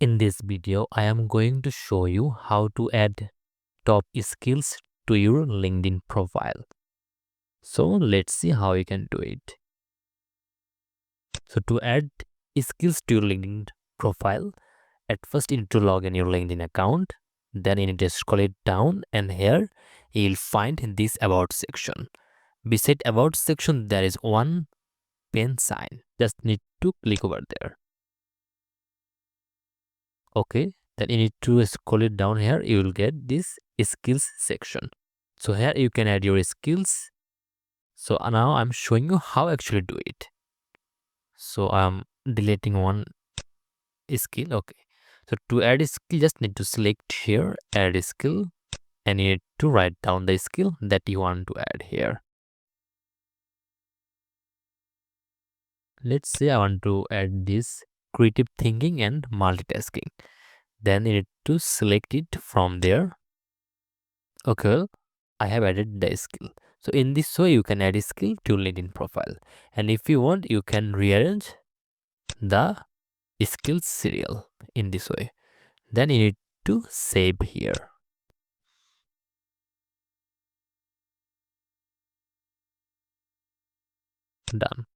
In this video, I am going to show you how to add top skills to your LinkedIn profile. So let's see how you can do it. So to add skills to your LinkedIn profile, at first you need to log in your LinkedIn account. Then you need to scroll it down and here you'll find this about section. Beside about section, there is one pen sign. Just need to click over there. Okay, then you need to scroll it down here. You will get this skills section. So here you can add your skills. So now I'm showing you how actually do it. So I'm deleting one skill. Okay, so to add a skill, just need to select here, add a skill, and you need to write down the skill that you want to add here. Let's say I want to add this creative thinking and multitasking. Then you need to select it from there. Okay, I have added the skill. So in this way, you can add a skill to LinkedIn profile. And if you want, you can rearrange the skills serial in this way. Then you need to save here. Done.